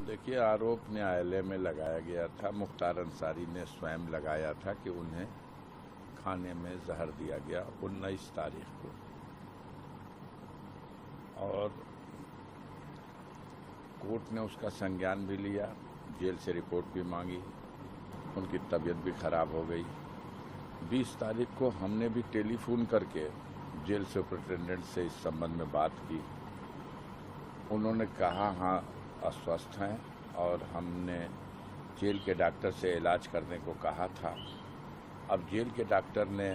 देखिए, आरोप न्यायालय में लगाया गया था। मुख्तार अंसारी ने स्वयं लगाया था कि उन्हें खाने में जहर दिया गया 19 तारीख को, और कोर्ट ने उसका संज्ञान भी लिया, जेल से रिपोर्ट भी मांगी। उनकी तबीयत भी खराब हो गई। 20 तारीख को हमने भी टेलीफोन करके जेल सुपरिटेंडेंट से इस संबंध में बात की। उन्होंने कहा हाँ अस्वस्थ हैं, और हमने जेल के डॉक्टर से इलाज करने को कहा था। अब जेल के डॉक्टर ने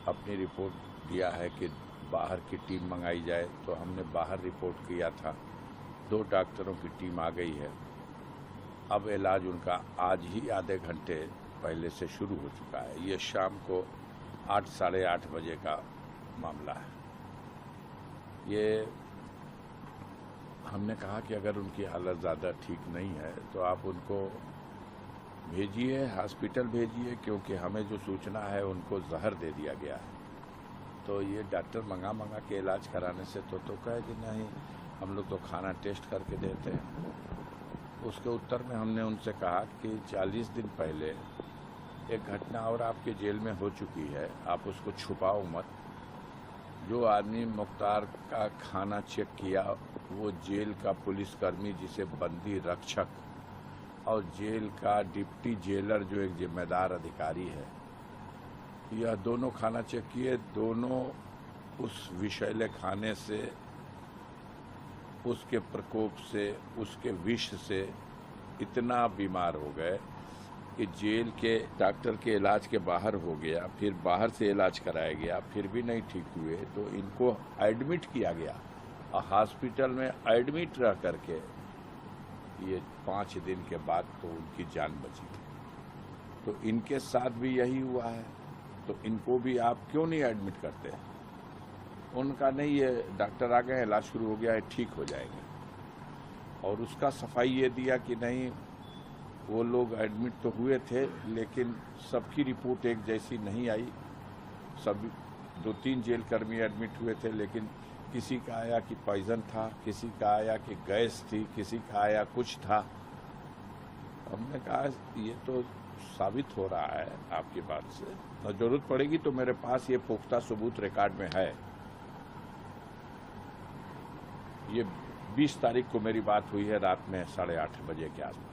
अपनी रिपोर्ट दिया है कि बाहर की टीम मंगाई जाए, तो हमने बाहर रिपोर्ट किया था। 2 डॉक्टरों की टीम आ गई है। अब इलाज उनका आज ही आधे घंटे पहले से शुरू हो चुका है। ये शाम को 8 साढ़े 8 बजे का मामला है। ये हमने कहा कि अगर उनकी हालत ज़्यादा ठीक नहीं है तो आप उनको भेजिए, हॉस्पिटल भेजिए, क्योंकि हमें जो सूचना है उनको जहर दे दिया गया है। तो ये डॉक्टर मंगा के इलाज कराने से तो कहे कि नहीं, हम लोग तो खाना टेस्ट करके देते हैं। उसके उत्तर में हमने उनसे कहा कि 40 दिन पहले एक घटना और आपके जेल में हो चुकी है, आप उसको छुपाओ मत। जो आदमी मुख्तार का खाना चेक किया वो जेल का पुलिसकर्मी, जिसे बंदी रक्षक, और जेल का डिप्टी जेलर जो एक जिम्मेदार अधिकारी है, यह दोनों खाना चेक किए। दोनों उस विषैले खाने से, उसके प्रकोप से, उसके विष से इतना बीमार हो गए कि जेल के डॉक्टर के इलाज के बाहर हो गया। फिर बाहर से इलाज कराया गया, फिर भी नहीं ठीक हुए तो इनको एडमिट किया गया, और हॉस्पिटल में एडमिट रह करके ये 5 दिन के बाद तो उनकी जान बची। तो इनके साथ भी यही हुआ है, तो इनको भी आप क्यों नहीं एडमिट करते? उनका नहीं, ये डॉक्टर आ गए, इलाज शुरू हो गया है, ठीक हो जाएंगे। और उसका सफाई ये दिया कि नहीं, वो लोग एडमिट तो हुए थे लेकिन सबकी रिपोर्ट एक जैसी नहीं आई। सब 2-3 जेल कर्मी एडमिट हुए थे, लेकिन किसी का आया कि पॉइजन था, किसी का आया कि गैस थी, किसी का आया कुछ था। हमने कहा ये तो साबित हो रहा है आपकी बात से, और जरूरत पड़ेगी तो मेरे पास ये पुख्ता सबूत रिकॉर्ड में है। ये 20 तारीख को मेरी बात हुई है रात में 8:30 बजे के आसपास।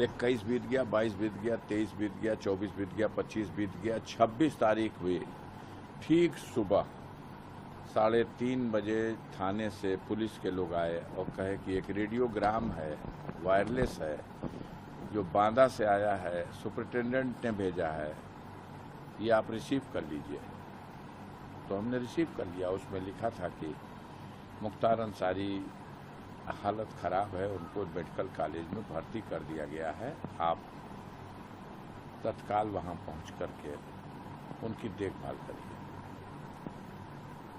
21 बीत गया, 22 बीत गया, 23 बीत गया, 24 बीत गया, 25 बीत गया, 26 तारीख हुई। ठीक सुबह 3:30 बजे थाने से पुलिस के लोग आए और कहे कि एक रेडियोग्राम है, वायरलेस है, जो बांदा से आया है, सुपरिटेंडेंट ने भेजा है, ये आप रिसीव कर लीजिए। तो हमने रिसीव कर लिया। उसमें लिखा था कि मुख्तार अंसारी हालत ख़राब है, उनको मेडिकल कॉलेज में भर्ती कर दिया गया है, आप तत्काल वहां पहुंच करके उनकी देखभाल करिए।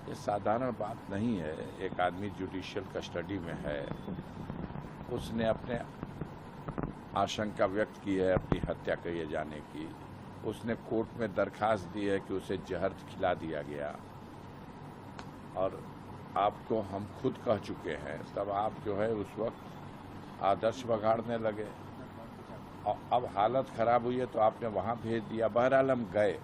ये साधारण बात नहीं है। एक आदमी जुडिशियल कस्टडी में है, उसने अपने आशंका व्यक्त की है अपनी हत्या किए जाने की। उसने कोर्ट में दरखास्त दी है कि उसे जहर खिला दिया गया, और आपको हम खुद कह चुके हैं, तब आप जो है उस वक्त आदर्श बगाड़ने लगे, और अब हालत खराब हुई है तो आपने वहां भेज दिया। बहरहाल हम गए,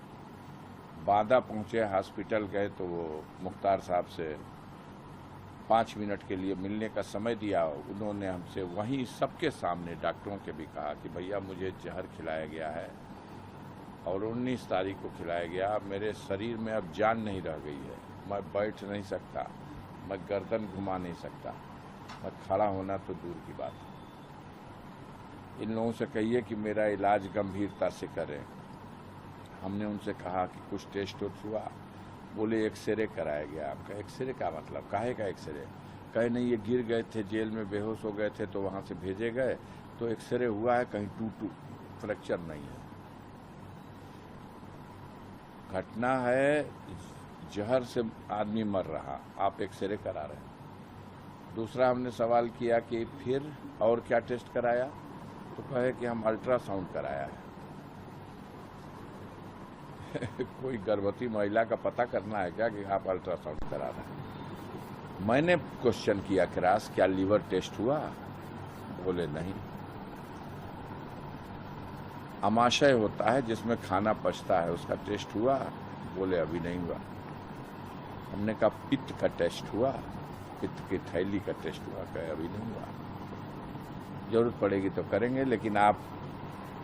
बांदा पहुंचे, हॉस्पिटल गए, तो वो मुख्तार साहब से 5 मिनट के लिए मिलने का समय दिया। उन्होंने हमसे वहीं सबके सामने डॉक्टरों के भी कहा कि भैया मुझे जहर खिलाया गया है, और 19 तारीख को खिलाया गया। मेरे शरीर में अब जान नहीं रह गई है, मैं बैठ नहीं सकता, मैं गर्दन घुमा नहीं सकता, मैं खड़ा होना तो दूर की बात है। इन लोगों से कहिए कि मेरा इलाज गंभीरता से करें। हमने उनसे कहा कि कुछ टेस्ट हुआ, बोले एक्सरे कराया गया। आपका एक्सरे का मतलब, काहे का एक्सरे? कहे नहीं, ये गिर गए थे जेल में, बेहोश हो गए थे, तो वहाँ से भेजे गए, तो एक्सरे हुआ है, कहीं टूटू फ्रैक्चर नहीं है। घटना है जहर से आदमी मर रहा, आप एक्सरे करा रहे हैं। दूसरा हमने सवाल किया कि फिर और क्या टेस्ट कराया, तो कहे कि हम अल्ट्रासाउंड कराया है। कोई गर्भवती महिला का पता करना है क्या कि आप अल्ट्रासाउंड करा रहे हैं? मैंने क्वेश्चन किया क्रॉस, क्या लीवर टेस्ट हुआ? बोले नहीं। अमाशय होता है जिसमें खाना पचता है, उसका टेस्ट हुआ? बोले अभी नहीं हुआ। हमने कहा पित्त का टेस्ट हुआ? पित्त की थैली का टेस्ट हुआ? कहे अभी नहीं हुआ। जरूरत पड़ेगी तो करेंगे, लेकिन आप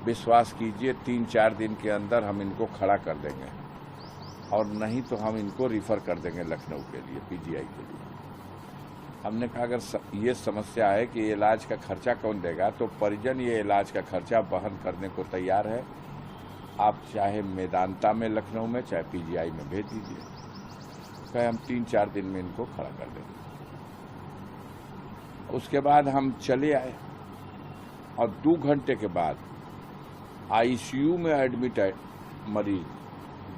विश्वास कीजिए 3-4 दिन के अंदर हम इनको खड़ा कर देंगे, और नहीं तो हम इनको रिफ़र कर देंगे लखनऊ के लिए, पीजीआई के लिए। हमने कहा अगर ये समस्या है कि इलाज का खर्चा कौन देगा, तो परिजन ये इलाज का खर्चा वहन करने को तैयार है। आप चाहे मेदांता में लखनऊ में, चाहे पीजीआई में भेज दीजिए। कहे हम 3-4 दिन में इनको खड़ा कर देंगे। उसके बाद हम चले आए, और 2 घंटे के बाद आईसीयू में एडमिट है मरीज,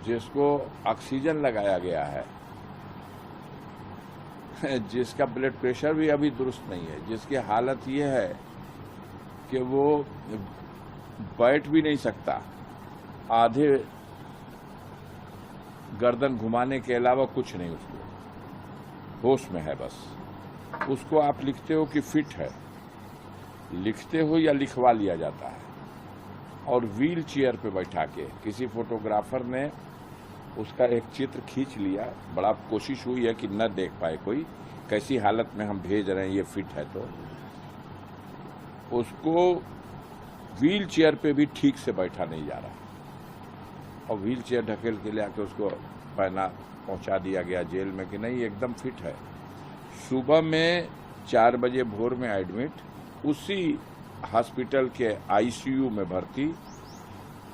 जिसको ऑक्सीजन लगाया गया है, जिसका ब्लड प्रेशर भी अभी दुरुस्त नहीं है, जिसकी हालत ये है कि वो बैठ भी नहीं सकता, आधे गर्दन घुमाने के अलावा कुछ नहीं, उसको होश में है बस। उसको आप लिखते हो कि फिट है, लिखते हो या लिखवा लिया जाता है, और व्हील चेयर पे बैठा के किसी फोटोग्राफर ने उसका एक चित्र खींच लिया। बड़ा कोशिश हुई है कि न देख पाए कोई कैसी हालत में हम भेज रहे हैं, ये फिट है। तो उसको व्हील चेयर पे भी ठीक से बैठा नहीं जा रहा, और व्हील चेयर ढकेल के ले आके उसको पहुंचा दिया गया जेल में कि नहीं एकदम फिट है। सुबह में 4 बजे भोर में एडमिट, उसी हॉस्पिटल के आईसीयू में भर्ती।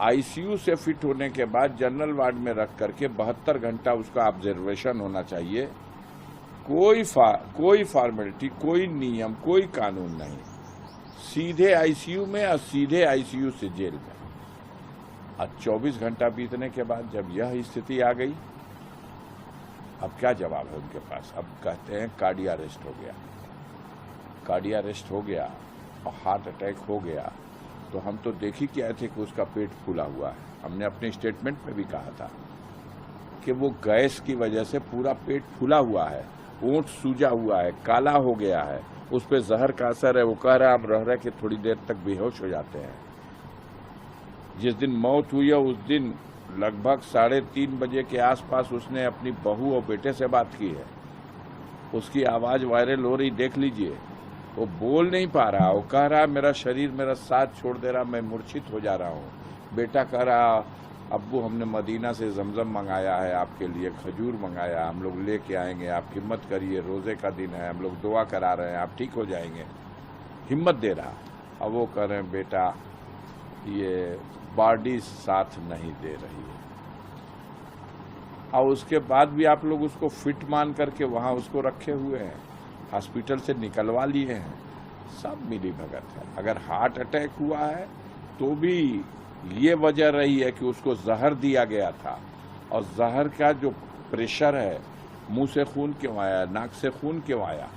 आईसीयू से फिट होने के बाद जनरल वार्ड में रख करके 72 घंटा उसका ऑब्जर्वेशन होना चाहिए। कोई फॉर्मेलिटी, कोई नियम, कोई कानून नहीं, सीधे आईसीयू में और सीधे आईसीयू से जेल में। आज 24 घंटा बीतने के बाद जब यह स्थिति आ गई, अब क्या जवाब है उनके पास? अब कहते हैं कार्डिया अरेस्ट हो गया। कार्डिया अरेस्ट हो गया और हार्ट अटैक हो गया, तो हम तो देख ही के आए थे कि उसका पेट फूला हुआ है। हमने अपने स्टेटमेंट में भी कहा था कि वो गैस की वजह से पूरा पेट फूला हुआ है, ओंठ सूजा हुआ है, काला हो गया है, उस पर जहर का असर है। वो कह रहा हम रह के थोड़ी देर तक बेहोश हो जाते हैं। जिस दिन मौत हुई है उस दिन लगभग 3:30 बजे के आसपास उसने अपनी बहू और बेटे से बात की है। उसकी आवाज़ वायरल हो रही, देख लीजिए। वो बोल नहीं पा रहा, वो कह रहा मेरा शरीर मेरा साथ छोड़ दे रहा, मैं मूर्छित हो जा रहा हूँ। बेटा कह रहा अब्बू हमने मदीना से जमजम मंगाया है आपके लिए, खजूर मंगाया, हम लोग लेके आएंगे, आप हिम्मत करिए, रोज़े का दिन है, हम लोग दुआ करा रहे हैं, आप ठीक हो जाएंगे, हिम्मत दे रहा। अब वो कह रहे हैं बेटा ये बॉडी साथ नहीं दे रही है। और उसके बाद भी आप लोग उसको फिट मान करके वहाँ उसको रखे हुए हैं, हॉस्पिटल से निकलवा लिए हैं। सब मिली भगत है। अगर हार्ट अटैक हुआ है तो भी ये वजह रही है कि उसको जहर दिया गया था, और जहर का जो प्रेशर है, मुंह से खून क्यों आया, नाक से खून क्यों आया,